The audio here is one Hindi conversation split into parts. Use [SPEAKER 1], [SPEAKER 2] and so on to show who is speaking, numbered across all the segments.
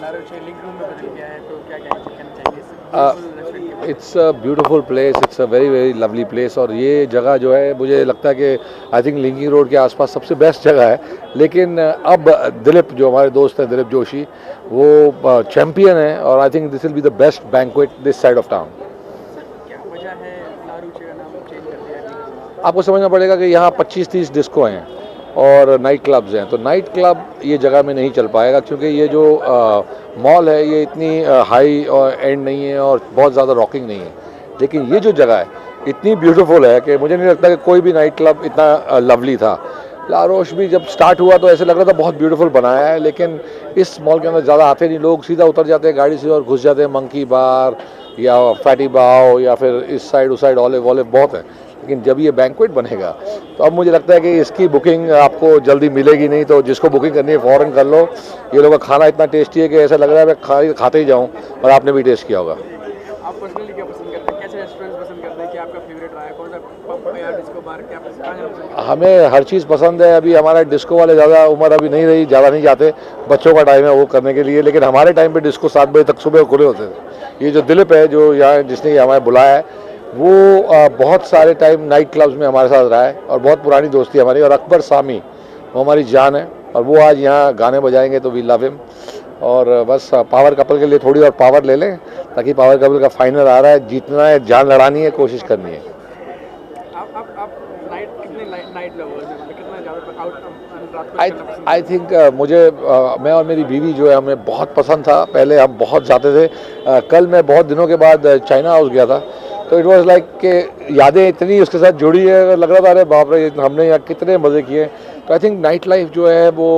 [SPEAKER 1] लारोचे लिंक रूम में बदल गया है, तो क्या कहना चाहिए इस ब्यूटीफुल रेस्टोरेंट के बारे में?
[SPEAKER 2] It's a beautiful place, it's a very very lovely place. और ये जगह जो है मुझे लगता है कि आई थिंक लिंकिंग रोड के आसपास सबसे बेस्ट जगह है। लेकिन अब दिलीप जो हमारे दोस्त हैं, दिलीप जोशी, वो चैम्पियन है और I think this will be the best banquet this side of town.
[SPEAKER 1] Sir, क्या वजह है लारोचे का नाम चेंज कर दिया है?
[SPEAKER 2] आपको समझना पड़ेगा कि यहाँ 25-30 डिस्को हैं और नाइट क्लब्स हैं, तो नाइट क्लब ये जगह में नहीं चल पाएगा क्योंकि ये जो मॉल है ये इतनी हाई और एंड नहीं है और बहुत ज़्यादा रॉकिंग नहीं है। लेकिन ये जो जगह है इतनी ब्यूटीफुल है कि मुझे नहीं लगता कि कोई भी नाइट क्लब इतना लवली था। लारोश भी जब स्टार्ट हुआ तो ऐसे लग रहा था बहुत ब्यूटीफुल बनाया है, लेकिन इस मॉल के अंदर ज़्यादा आते नहीं लोग, सीधा उतर जाते हैं गाड़ी से और घुस जाते हैं मंकी बार या फैटी बाव या फिर इस साइड उस साइड ऑलिव ऑलिव बहुत है। लेकिन जब ये बैंक्वेट बनेगा तो अब मुझे लगता है कि इसकी बुकिंग आपको जल्दी मिलेगी नहीं, तो जिसको बुकिंग करनी है फ़ौरन कर लो। ये लोगों का खाना इतना टेस्टी है कि ऐसा लग रहा है मैं खाते ही जाऊँ, और आपने भी टेस्ट किया होगा।
[SPEAKER 1] आप पर्सनली क्या पसंद करते हैं, कैसे रेस्टोरेंट्स पसंद करते हैं, क्या आपका फेवरेट रहा है, कौन सा पब या डिस्को बार, क्या कहाँ जाना पसंद करते हैं?
[SPEAKER 2] हमें हर चीज़ पसंद है। अभी हमारा डिस्को वाले ज़्यादा उम्र अभी नहीं रही, ज़्यादा नहीं जाते, बच्चों का टाइम है वो करने के लिए। लेकिन हमारे टाइम पे डिस्को 7 बजे तक सुबह खुले होते थे। ये जो दिलीप है जो यहाँ जिसने हमें बुलाया है वो बहुत सारे टाइम नाइट क्लब्स में हमारे साथ रहा है और बहुत पुरानी दोस्ती हमारी। और अकबर सामी वो हमारी जान है और वो आज यहाँ गाने बजाएंगे तो वी लव हिम। और बस पावर कपल के लिए थोड़ी और पावर ले लें, ताकि पावर कपल का फाइनल आ रहा है, जीतना है, जान लड़ानी है, कोशिश करनी है।
[SPEAKER 1] आप नाइट कितने नाइट लवर्स हैं, मतलब कितना ज़्यादा आउट रात को
[SPEAKER 2] आई
[SPEAKER 1] करना पसंद
[SPEAKER 2] आई थिंक मुझे मैं और मेरी बीवी जो है हमें बहुत पसंद था, पहले हम बहुत जाते थे। कल मैं बहुत दिनों के बाद चाइना हाउस गया था, तो इट वाज लाइक कि यादें इतनी उसके साथ जुड़ी है, लग रहा था अरे बाप रे हमने यहाँ कितने मज़े किए। तो आई थिंक नाइट लाइफ जो है वो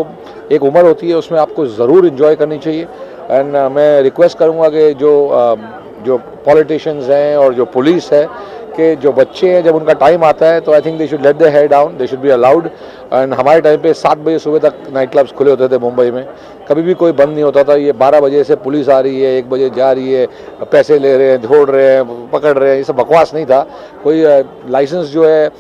[SPEAKER 2] एक उम्र होती है, उसमें आपको ज़रूर इन्जॉय करनी चाहिए। एंड मैं रिक्वेस्ट करूँगा कि जो पॉलिटिशियंस हैं और जो पुलिस है कि जो बच्चे हैं जब उनका टाइम आता है तो I think they should let their hair down, they should be allowed. And हमारे टाइम पे 7 बजे सुबह तक नाइट क्लब्स खुले होते थे मुंबई में, कभी भी कोई बंद नहीं होता था। ये 12 बजे से पुलिस आ रही है, 1 बजे जा रही है, पैसे ले रहे हैं, छोड़ रहे हैं, पकड़ रहे हैं, ये सब बकवास नहीं था। कोई लाइसेंस जो है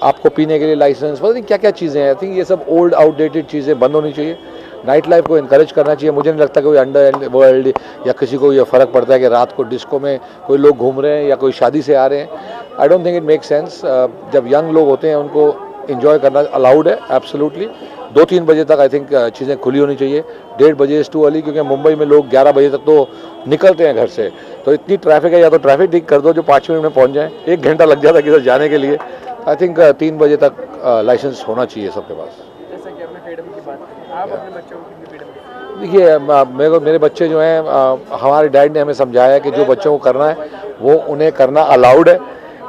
[SPEAKER 2] आपको पीने के लिए लाइसेंस, पता नहीं क्या क्या चीज़ें हैं। आई थिंक ये सब ओल्ड आउटडेटेड चीज़ें बंद होनी चाहिए। नाइट लाइफ को इनकरेज करना चाहिए। मुझे नहीं लगता कोई अंडर वर्ल्ड या किसी को ये फ़र्क पड़ता है कि रात को डिस्को में कोई लोग घूम रहे हैं या कोई शादी से आ रहे हैं। I don't think it make sense. जब यंग लोग होते हैं उनको इन्जॉय करना अलाउड है एब्सोल्युटली। 2-3 बजे तक आई थिंक चीज़ें खुली होनी चाहिए। 1:30 बजे इज़ टू अर्ली, क्योंकि मुंबई में लोग 11 बजे तक तो निकलते हैं घर से, तो इतनी ट्रैफिक है, या तो ट्रैफिक ठीक कर दो जो 5 मिनट में पहुंच जाए। 1 घंटा लग जाता है किधर जाने के लिए। आई थिंक 3 बजे तक लाइसेंस होना चाहिए सबके पास।
[SPEAKER 1] जैसा कि आपने फ्रीडम की बात की, आप अपने बच्चों को कितनी फ्रीडम देते हैं?
[SPEAKER 2] देखिए मेरे बच्चे जो हैं हमारे डैड ने हमें समझाया है कि जो बच्चों को करना है वो उन्हें करना अलाउड है,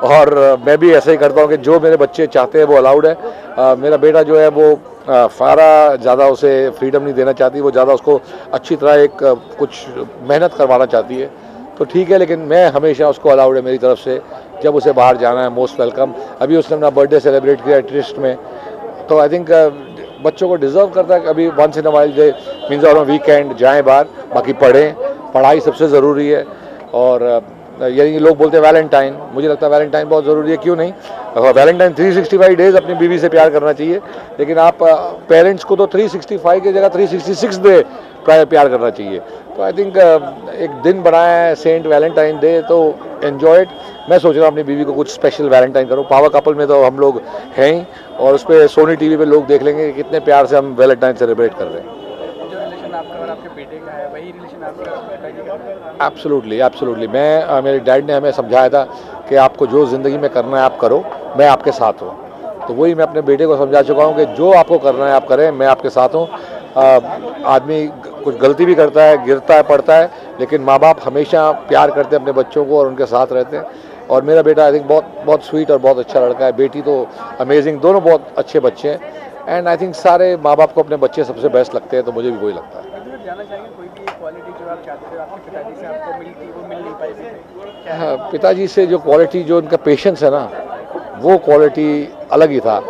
[SPEAKER 2] और मैं भी ऐसे ही करता हूँ कि जो मेरे बच्चे चाहते हैं वो अलाउड है। मेरा बेटा जो है वो फारा ज़्यादा उसे फ्रीडम नहीं देना चाहती, वो ज़्यादा उसको अच्छी तरह एक कुछ मेहनत करवाना चाहती है, तो ठीक है। लेकिन मैं हमेशा उसको अलाउड है मेरी तरफ से, जब उसे बाहर जाना है मोस्ट वेलकम। अभी उसने अपना बर्थडे सेलिब्रेट किया ट्रिस्ट में, तो आई थिंक बच्चों को डिज़र्व करता है कि अभी once in a while day means on weekend जाएँ बाहर, बाकी पढ़ें। पढ़ाई सबसे ज़रूरी है। और यानी लोग बोलते हैं वैलेंटाइन, मुझे लगता है वैलेंटाइन बहुत ज़रूरी है। क्यों नहीं, वैलेंटाइन 365 डेज़ अपनी बीवी से प्यार करना चाहिए, लेकिन आप पेरेंट्स को तो 365 की जगह 366 डे प्यार करना चाहिए। तो आई थिंक एक दिन बनाया है सेंट वैलेंटाइन डे, तो एन्जॉय इट। मैं सोच रहा हूँ अपनी बीवी को कुछ स्पेशल वैलेंटाइन करूँ। पावर कपल में तो हम लोग हैं ही, और उस पर सोनी टीवी पे लोग देख लेंगे कि कितने प्यार से हम वैलेंटाइन सेलिब्रेट कर रहे हैं।
[SPEAKER 1] जो रिलेशन आपका और आपके बेटे का है, वही रिलेशन आपका और पिताजी का है?
[SPEAKER 2] Absolutely absolutely. मैं मेरे डैड ने हमें समझाया था कि आपको जो ज़िंदगी में करना है आप करो, मैं आपके साथ हूँ। तो वही मैं अपने बेटे को समझा चुका हूँ कि जो आपको करना है आप करें, मैं आपके साथ हूँ। आदमी कुछ गलती भी करता है, गिरता है, पड़ता है, लेकिन माँ बाप हमेशा प्यार करते हैं अपने बच्चों को और उनके साथ रहते हैं। और मेरा बेटा आई थिंक बहुत स्वीट और बहुत अच्छा लड़का है। बेटी तो अमेजिंग, दोनों बहुत अच्छे बच्चे हैं। एंड आई थिंक सारे माँ बाप को अपने बच्चे सबसे बेस्ट लगते हैं, तो मुझे भी वही लगता है।
[SPEAKER 1] मतलब जानना चाहेंगे कोई भी क्वालिटी जो आप चाहते थे आपके पिताजी से आपको मिली थी, वो मिल नहीं पाई थी, क्या है?
[SPEAKER 2] हाँ, पिताजी से जो क्वालिटी, जो उनका पेशेंस है ना, वो क्वालिटी अलग ही था।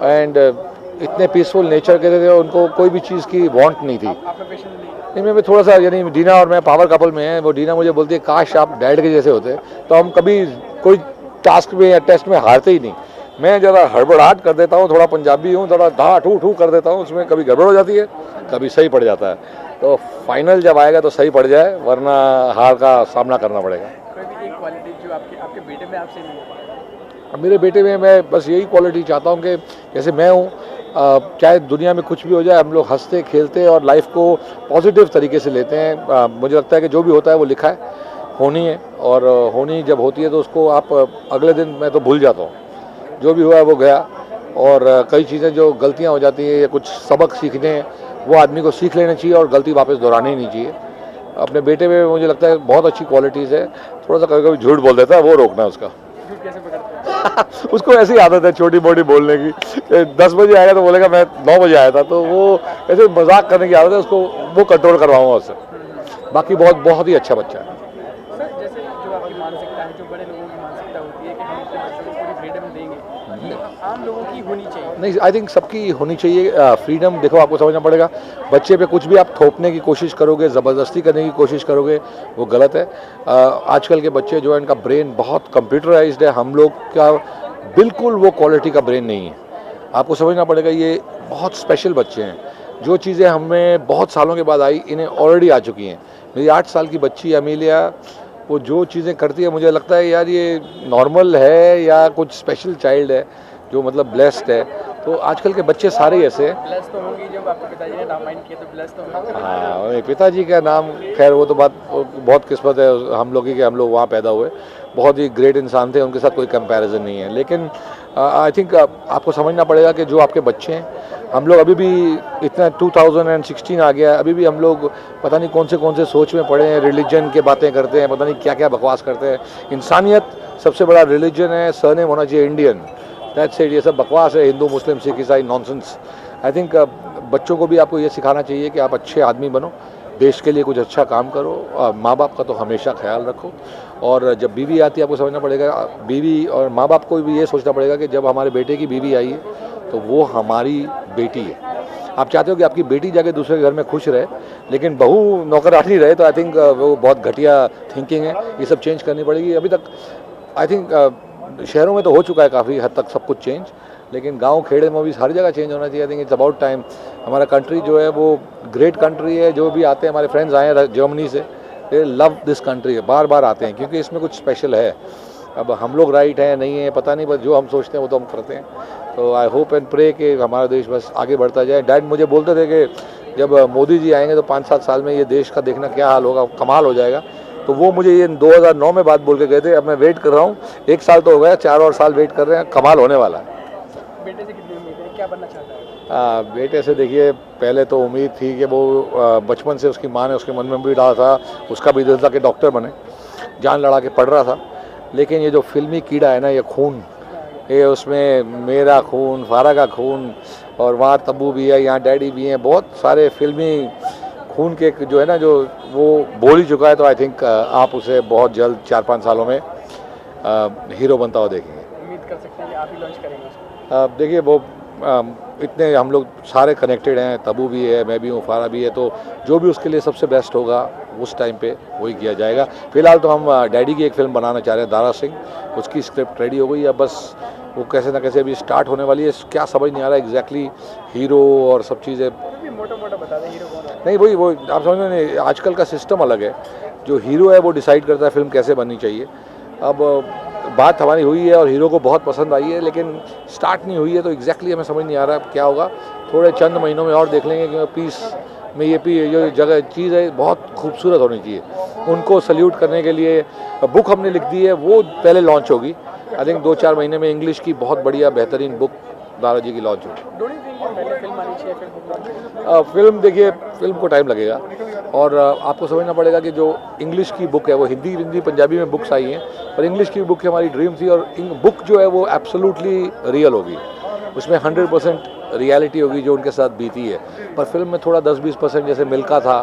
[SPEAKER 2] एंड इतने पीसफुल नेचर के थे, उनको कोई भी चीज़ की वांट नहीं थी।
[SPEAKER 1] आपका पेशेंस नहीं?
[SPEAKER 2] नहीं, मैं थोड़ा सा, यानी डीना और मैं पावर कपल में हैं, वो डीना मुझे बोलती है काश आप डैड के जैसे होते, तो हम कभी कोई टास्क में या टेस्ट में हारते ही नहीं। मैं ज़रा हड़बड़ाहट कर देता हूँ, थोड़ा पंजाबी हूँ, थोड़ा धा ठू ठू कर देता हूँ, उसमें कभी गड़बड़ हो जाती है, कभी सही पड़ जाता है। तो फाइनल जब आएगा तो सही पड़ जाए, वरना हार का सामना करना पड़ेगा।
[SPEAKER 1] कोई भी एक क्वालिटी जो आपके आपके बेटे में आपसे नहीं है?
[SPEAKER 2] अब मेरे बेटे में मैं बस यही क्वालिटी चाहता हूँ कि जैसे मैं हूँ, चाहे दुनिया में कुछ भी हो जाए, हम लोग हंसते खेलते और लाइफ को पॉजिटिव तरीके से लेते हैं। मुझे लगता है कि जो भी होता है वो लिखा है, होनी है, और होनी जब होती है तो उसको आप अगले दिन मैं तो भूल जाता हूँ। जो भी हुआ है वो गया, और कई चीज़ें जो गलतियाँ हो जाती हैं या कुछ सबक सीखने हैं, वो आदमी को सीख लेना चाहिए और गलती वापस दोहरानी नहीं चाहिए। अपने बेटे में मुझे लगता है बहुत अच्छी क्वालिटीज़ है। थोड़ा सा कभी कभी झूठ बोल देता है, वो रोकना है उसका।
[SPEAKER 1] झूठ कैसे पकड़ते हैं?
[SPEAKER 2] उसको ऐसी आदत है छोटी मोटी बोलने की। 10 बजे आएगा तो बोलेगा मैं 9 बजे आया था, तो वो ऐसे मजाक करने की आदत है उसको, वो कंट्रोल करवाऊंगा उससे। बाकी बहुत बहुत ही अच्छा बच्चा है।
[SPEAKER 1] सर, जैसे जो आपकी मानसिकता है, जो बड़े लोगों की मानसिकता होती है कि हम अपने बच्चों को पूरी फ्रीडम देंगे, तो आम लोगों की होनी चाहिए।
[SPEAKER 2] नहीं, आई थिंक सबकी होनी चाहिए फ्रीडम। देखो, आपको समझना पड़ेगा, बच्चे पे कुछ भी आप थोपने की कोशिश करोगे, ज़बरदस्ती करने की कोशिश करोगे, वो गलत है। आजकल के बच्चे जो है, इनका ब्रेन बहुत कंप्यूटराइज्ड है। हम लोग का बिल्कुल वो क्वालिटी का ब्रेन नहीं है। आपको समझना पड़ेगा, ये बहुत स्पेशल बच्चे हैं। जो चीज़ें हमें बहुत सालों के बाद आई, इन्हें ऑलरेडी आ चुकी हैं। मेरी 8 साल की बच्ची अमीलिया, वो जो चीज़ें करती है, मुझे लगता है यार ये नॉर्मल है या कुछ स्पेशल चाइल्ड है जो मतलब ब्लेस्ड है। तो आजकल के बच्चे सारे ही ऐसे हैं।
[SPEAKER 1] ब्लेस तो होंगी, जब आपके पिताजी ने रामायण किया तो ब्लेस तो होंगे।
[SPEAKER 2] हाँ, मेरे पिताजी का नाम, खैर वो तो बात, बहुत किस्मत है हम लोग की कि हम लोग वहाँ पैदा हुए। बहुत ही ग्रेट इंसान थे, उनके साथ कोई कंपैरिजन नहीं है। लेकिन आई थिंक आपको समझना पड़ेगा कि जो आपके बच्चे हैं, हम लोग अभी भी इतना 2016 आ गया है, अभी भी हम लोग पता नहीं कौन से सोच में पड़े हैं, रिलीजन के बातें करते हैं, पता नहीं क्या क्या बकवास करते हैं। इंसानियत सबसे बड़ा रिलीजन है, सरनेम होना चाहिए इंडियन, दैट्स इट। ये सब बकवास है, हिंदू मुस्लिम सिख ईसाई नॉनसेंस। आई थिंक बच्चों को भी आपको ये सिखाना चाहिए कि आप अच्छे आदमी बनो, देश के लिए कुछ अच्छा काम करो, माँ बाप का तो हमेशा ख्याल रखो। और जब बीवी आती है, आपको समझना पड़ेगा, बीवी और माँ बाप को भी ये सोचना पड़ेगा कि जब हमारे बेटे की बीवी आई है तो वो हमारी बेटी है। आप चाहते हो कि आपकी बेटी जाके दूसरे घर में खुश रहे, लेकिन बहू नौकरानी रहे, तो आई थिंक वो बहुत घटिया थिंकिंग है। ये सब चेंज करनी पड़ेगी। अभी तक आई थिंक शहरों में तो हो चुका है काफ़ी हद तक सब कुछ चेंज, लेकिन गांव खेड़े में भी हर जगह चेंज होना चाहिए। I think it's about time. हमारा कंट्री जो है वो ग्रेट कंट्री है। जो भी आते हैं, हमारे फ्रेंड्स आए हैं जर्मनी से, दे लव दिस कंट्री, बार बार आते हैं क्योंकि इसमें कुछ स्पेशल है। अब हम लोग राइट हैं नहीं है पता नहीं, बस जो हम सोचते हैं वो तो हम करते हैं। तो आई होप एंड प्रे कि हमारा देश बस आगे बढ़ता जाए। डैड मुझे बोलते थे कि जब मोदी जी आएंगे तो 5-7 साल में ये देश का देखना क्या हाल होगा, कमाल हो जाएगा। तो वो मुझे ये 2009 में बात बोल के गए थे। अब मैं वेट कर रहा हूँ, 1 साल तो हो गया, 4 और साल वेट कर रहे हैं, कमाल होने वाला है।
[SPEAKER 1] बेटे से कितनी उम्मीद है, क्या बनना चाहता है?
[SPEAKER 2] बेटे से देखिए, पहले तो उम्मीद थी कि वो बचपन से उसकी माँ ने उसके मन में भी डाला था, उसका भी दिल था कि डॉक्टर बने, जान लड़ा के पढ़ रहा था। लेकिन ये जो फिल्मी कीड़ा है ना, ये खून, ये उसमें मेरा खून, फारा का खून, और वहाँ तब्बू भी है, यहाँ डैडी भी हैं, बहुत सारे फिल्मी खून के जो है ना, जो वो बोल ही चुका है। तो आई थिंक आप उसे बहुत जल्द 4-5 सालों में हीरो बनता हुआ देखेंगे।
[SPEAKER 1] उम्मीद कर सकते हैं कि आप ही लॉन्च करेंगे उसको?
[SPEAKER 2] देखिए, वो इतने हम लोग सारे कनेक्टेड हैं, तब्बू भी है, मैं भी हूँ, फारा भी है, तो जो भी उसके लिए सबसे बेस्ट होगा उस टाइम पे वही किया जाएगा। फिलहाल तो हम डैडी की एक फ़िल्म बनाना चाह रहे हैं, दारा सिंह, उसकी स्क्रिप्ट रेडी हो गई है, बस वो कैसे ना कैसे अभी स्टार्ट होने वाली है। क्या समझ नहीं आ रहा एग्जैक्टली हीरो और सब चीज़ें।
[SPEAKER 1] मोटा मोटा बता दें हीरो कौन है?
[SPEAKER 2] नहीं, वही वो आप समझ में नहीं, आजकल का सिस्टम अलग है। जो हीरो है वो डिसाइड करता है फिल्म कैसे बननी चाहिए। अब बात हमारी हुई है और हीरो को बहुत पसंद आई है, लेकिन स्टार्ट नहीं हुई है, तो एग्जैक्टली हमें समझ नहीं आ रहा क्या होगा। थोड़े चंद महीनों में और देख लेंगे, क्योंकि पीस में ये जो जगह चीज़ है बहुत खूबसूरत होनी चाहिए। उनको सल्यूट करने के लिए बुक हमने लिख दी है, वो पहले लॉन्च होगी। आई थिंक 2-4 महीने में इंग्लिश की बहुत बढ़िया बेहतरीन बुक दारा जी की लॉन्च होगी।
[SPEAKER 1] पहले फिल्म आनी चाहिए, फिर बुक लॉन्च?
[SPEAKER 2] फिल्म देखिए, फिल्म को टाइम लगेगा, और आपको समझना पड़ेगा कि जो इंग्लिश की बुक है वो हिंदी पंजाबी में बुक्स आई हैं, पर इंग्लिश की बुक हमारी ड्रीम थी, और बुक जो है वो एब्सोल्युटली रियल होगी, उसमें 100% रियलिटी होगी जो उनके साथ बीती है। पर फिल्म में थोड़ा 10-20% जैसे मिल्का था,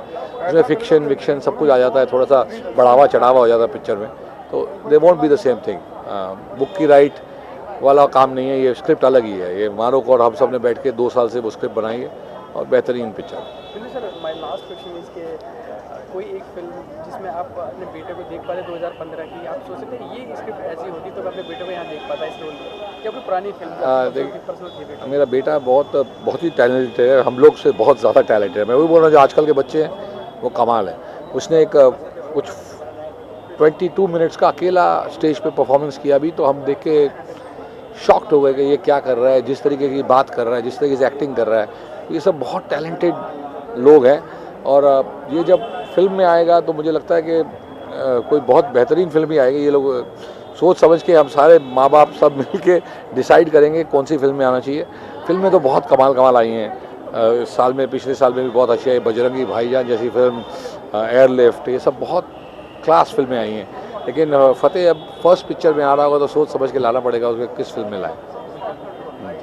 [SPEAKER 2] उसमें फिक्शन सब कुछ आ जाता है, थोड़ा सा बढ़ावा चढ़ावा हो जाता है पिक्चर में, तो they want be the same thing. Book की राइट वाला काम नहीं है, ये स्क्रिप्ट अलग ही है। ये मारूक और हम सब ने बैठ के 2 साल से वो स्क्रिप्ट बनाई है, और बेहतरीन picture.
[SPEAKER 1] Sir, my last question is के कोई एक फिल्म जिसमें आप अपने बेटे को देख पाते 2015 की, आप सोच सकते हैं ये स्क्रिप्ट ऐसी होती तो मैं अपने बेटे को यहाँ देख पाता इस रोल में, या कोई पुरानी फिल्म?
[SPEAKER 2] मेरा बेटा बहुत ही टैलेंटेड है, हम लोग से बहुत ज़्यादा टैलेंटेड है। मैं वही बोल रहा हूँ, जो आजकल के बच्चे हैं वो कमाल है। उसने एक कुछ 22 मिनट्स का अकेला स्टेज पे परफॉर्मेंस किया भी, तो हम देख के शॉक्ड हो गए कि ये क्या कर रहा है, जिस तरीके की बात कर रहा है, जिस तरीके से एक्टिंग कर रहा है। ये सब बहुत टैलेंटेड लोग हैं और ये जब फिल्म में आएगा तो मुझे लगता है कि कोई बहुत बेहतरीन फिल्म ही आएगी। ये लोग सोच समझ के, हम सारे माँ बाप सब मिल के डिसाइड करेंगे कौन सी फिल्म में आना चाहिए। फिल्में तो बहुत कमाल कमाल आई हैं इस साल में, पिछले साल में भी बहुत अच्छी आई। बजरंगी भाईजान जैसी फिल्म, एयरलिफ्ट, ये सब बहुत क्लास फिल्में आई हैं। लेकिन फतेह अब फर्स्ट पिक्चर में आ रहा होगा तो सोच समझ के लाना पड़ेगा उसको किस फिल्म में लाए।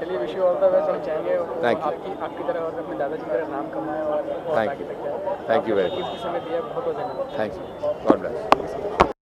[SPEAKER 1] चलिए, wish you all the best. हम चाहेंगे
[SPEAKER 2] Thank you.
[SPEAKER 1] आपकी तरह और अपने दादाजी की तरह नाम कमाए और बहुत
[SPEAKER 2] Thank
[SPEAKER 1] आगे
[SPEAKER 2] you.
[SPEAKER 1] तक जाए।
[SPEAKER 2] Thank you very
[SPEAKER 1] कीमती समय दिया, बहुत बहुत धन्यवाद।
[SPEAKER 2] Thanks, God bless.